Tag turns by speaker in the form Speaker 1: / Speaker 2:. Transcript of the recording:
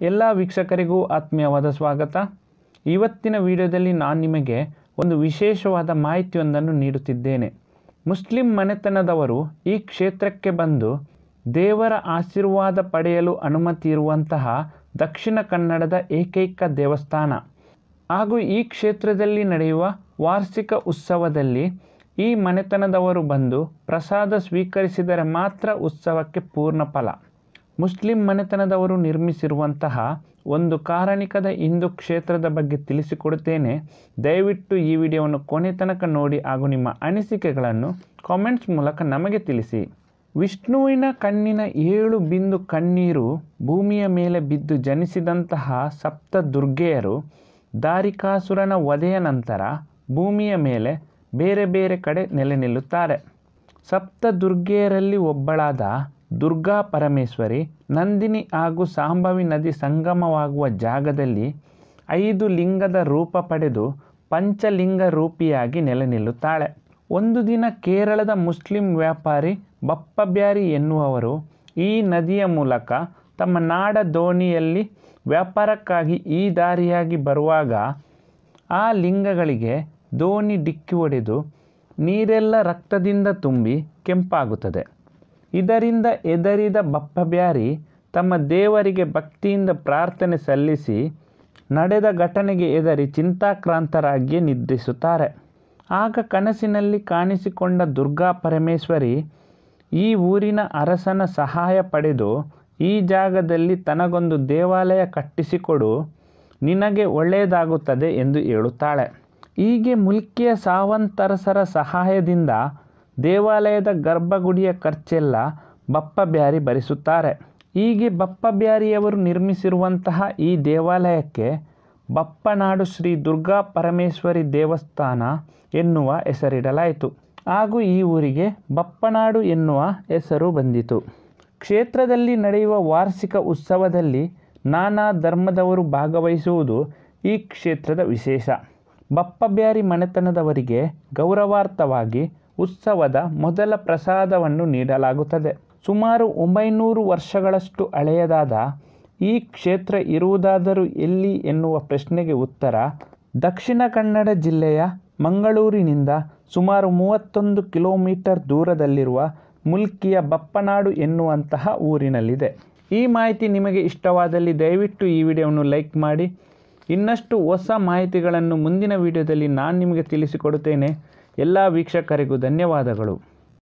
Speaker 1: ಎಲ್ಲ ವೀಕ್ಷಕರಿಗೂ ಆತ್ಮೀಯವಾದ ಸ್ವಾಗತ. ಇವತ್ತಿನ ವಿಡಿಯೋದಲ್ಲಿ ನಾನು ನಿಮಗೆ ಒಂದು ವಿಶೇಷವಾದ ಮಾಹಿತಿಯೊಂದನ್ನು ನೀಡುತ್ತಿದ್ದೇನೆ. ಮುಸ್ಲಿಂ ಮನೆತನದವರು ಈ ಕ್ಷೇತ್ರಕ್ಕೆ ಬಂದು ದೇವರ ಆಶೀರ್ವಾದ ಪಡೆಯಲು ಅನುಮತಿ ಇರುವಂತಹ ದಕ್ಷಿಣ ಕನ್ನಡದ ಏಕೈಕ ದೇವಸ್ಥಾನ ಹಾಗೂ ಈ ಕ್ಷೇತ್ರದಲ್ಲಿ ನಡೆಯುವ ವಾರ್ಷಿಕ ಉತ್ಸವದಲ್ಲಿ ಈ ಮನೆತನದವರು ಬಂದು ಪ್ರಸಾದ ಸ್ವೀಕರಿಸಿದರೆ ಮಾತ್ರ ಉತ್ಸವಕ್ಕೆ ಪೂರ್ಣ ಫಲ. ಮುಸ್ಲಿಂ ಮನೆತನದವರು ನಿರ್ಮಿಸಿರುವಂತಹ ಒಂದು ಕಾರಣಿಕದ ಹಿಂದೂ ಕ್ಷೇತ್ರದ ಬಗ್ಗೆ ತಿಳಿಸಿಕೊಡುತ್ತೇನೆ. ದಯವಿಟ್ಟು ಈ ವಿಡಿಯೋವನ್ನು ಕೊನೆ ತನಕ ನೋಡಿ ಹಾಗೂ ನಿಮ್ಮ ಅನಿಸಿಕೆಗಳನ್ನು ಕಾಮೆಂಟ್ಸ್ ಮೂಲಕ ನಮಗೆ ತಿಳಿಸಿ. ವಿಷ್ಣುವಿನ ಕಣ್ಣಿನ 7 ಬಿಂದು ಕಣ್ಣೀರು ಭೂಮಿಯ ಮೇಲೆ ಬಿದ್ದು ಜನಿಸಿದಂತಹ ಸಪ್ತ ದುರ್ಗೆಯರು ದಾರಿಕಾಸುರನ ವಧೆಯ ನಂತರ ಭೂಮಿಯ ಮೇಲೆ ಬೇರೆ ಬೇರೆ ಕಡೆ ನೆಲೆ ನಿಲ್ಲುತ್ತಾರೆ. ಸಪ್ತ ದುರ್ಗೆಯರಲ್ಲಿ ಒಬ್ಬಳಾದ ದುರ್ಗಾ ಪರಮೇಶ್ವರಿ ನಂದಿನಿ ಹಾಗೂ ಶಾಂಭವಿ ನದಿ ಸಂಗಮವಾಗುವ ಜಾಗದಲ್ಲಿ 5 ಲಿಂಗದ ರೂಪ ಪಡೆದು ಪಂಚಲಿಂಗ ರೂಪಿಯಾಗಿ ನೆಲೆ ನಿಲ್ಲುತ್ತಾಳೆ. ಒಂದು ದಿನ ಕೇರಳದ ಮುಸ್ಲಿಂ ವ್ಯಾಪಾರಿ ಬಪ್ಪಬ್ಯಾರಿ ಎನ್ನುವವರು ಈ ನದಿಯ ಮೂಲಕ ತಮ್ಮ ನಾಡ ದೋಣಿಯಲ್ಲಿ ವ್ಯಾಪಾರಕ್ಕಾಗಿ ಈ ದಾರಿಯಾಗಿ ಬರುವಾಗ ಆ ಲಿಂಗಗಳಿಗೆ ದೋಣಿ ಡಿಕ್ಕಿ ಹೊಡೆದು ನೀರೆಲ್ಲ ರಕ್ತದಿಂದ ತುಂಬಿ ಕೆಂಪಾಗುತ್ತದೆ. ಇದರಿಂದ ಹೆದರಿದ ಬಪ್ಪಬ್ಯಾರಿ ತಮ್ಮ ದೇವರಿಗೆ ಭಕ್ತಿಯಿಂದ ಪ್ರಾರ್ಥನೆ ಸಲ್ಲಿಸಿ ನಡೆದ ಘಟನೆಗೆ ಹೆದರಿ ಚಿಂತಾಕ್ರಾಂತರಾಗಿ ನಿದ್ರಿಸುತ್ತಾರೆ. ಆಗ ಕನಸಿನಲ್ಲಿ ಕಾಣಿಸಿಕೊಂಡ ದುರ್ಗಾ ಪರಮೇಶ್ವರಿ ಈ ಊರಿನ ಅರಸನ ಸಹಾಯ ಪಡೆದು ಈ ಜಾಗದಲ್ಲಿ ತನಗೊಂದು ದೇವಾಲಯ ಕಟ್ಟಿಸಿಕೊಡು, ನಿನಗೆ ಒಳ್ಳೆಯದಾಗುತ್ತದೆ ಎಂದು ಹೇಳುತ್ತಾಳೆ. ಹೀಗೆ ಮುಲ್ಕಿಯ ಸಾವಂತರಸರ ಸಹಾಯದಿಂದ ದೇವಾಲಯದ ಗರ್ಭಗುಡಿಯ ಖರ್ಚೆಲ್ಲ ಬಪ್ಪಬ್ಯಾರಿ ಭರಿಸುತ್ತಾರೆ. ಹೀಗೆ ಬಪ್ಪಬ್ಯಾರಿಯವರು ನಿರ್ಮಿಸಿರುವಂತಹ ಈ ದೇವಾಲಯಕ್ಕೆ ಬಪ್ಪನಾಡು ಶ್ರೀ ದುರ್ಗಾ ಪರಮೇಶ್ವರಿ ದೇವಸ್ಥಾನ ಎನ್ನುವ ಹೆಸರಿಡಲಾಯಿತು ಹಾಗೂ ಈ ಊರಿಗೆ ಬಪ್ಪನಾಡು ಎನ್ನುವ ಹೆಸರು ಬಂದಿತು. ಕ್ಷೇತ್ರದಲ್ಲಿ ನಡೆಯುವ ವಾರ್ಷಿಕ ಉತ್ಸವದಲ್ಲಿ ನಾನಾ ಧರ್ಮದವರು ಭಾಗವಹಿಸುವುದು ಈ ಕ್ಷೇತ್ರದ ವಿಶೇಷ. ಬಪ್ಪಬ್ಯಾರಿ ಮನೆತನದವರಿಗೆ ಗೌರವಾರ್ಥವಾಗಿ ಉತ್ಸವದ ಮೊದಲ ಪ್ರಸಾದವನ್ನು ನೀಡಲಾಗುತ್ತದೆ. ಸುಮಾರು 900 ವರ್ಷಗಳಷ್ಟು ಹಳೆಯದಾದ ಈ ಕ್ಷೇತ್ರ ಇರುವುದಾದರೂ ಎಲ್ಲಿ ಎನ್ನುವ ಪ್ರಶ್ನೆಗೆ ಉತ್ತರ ದಕ್ಷಿಣ ಕನ್ನಡ ಜಿಲ್ಲೆಯ ಮಂಗಳೂರಿನಿಂದ ಸುಮಾರು 31 ಕಿಲೋಮೀಟರ್ ದೂರದಲ್ಲಿರುವ ಮುಲ್ಕಿಯ ಬಪ್ಪನಾಡು ಎನ್ನುವಂತಹ ಊರಿನಲ್ಲಿದೆ. ಈ ಮಾಹಿತಿ ನಿಮಗೆ ಇಷ್ಟವಾದಲ್ಲಿ ದಯವಿಟ್ಟು ಈ ವಿಡಿಯೋವನ್ನು ಲೈಕ್ ಮಾಡಿ. ಇನ್ನಷ್ಟು ಹೊಸ ಮಾಹಿತಿಗಳನ್ನು ಮುಂದಿನ ವಿಡಿಯೋದಲ್ಲಿ ನಾನು ನಿಮಗೆ ತಿಳಿಸಿಕೊಡುತ್ತೇನೆ. ಎಲ್ಲ ವೀಕ್ಷಕರಿಗೂ ಧನ್ಯವಾದಗಳು.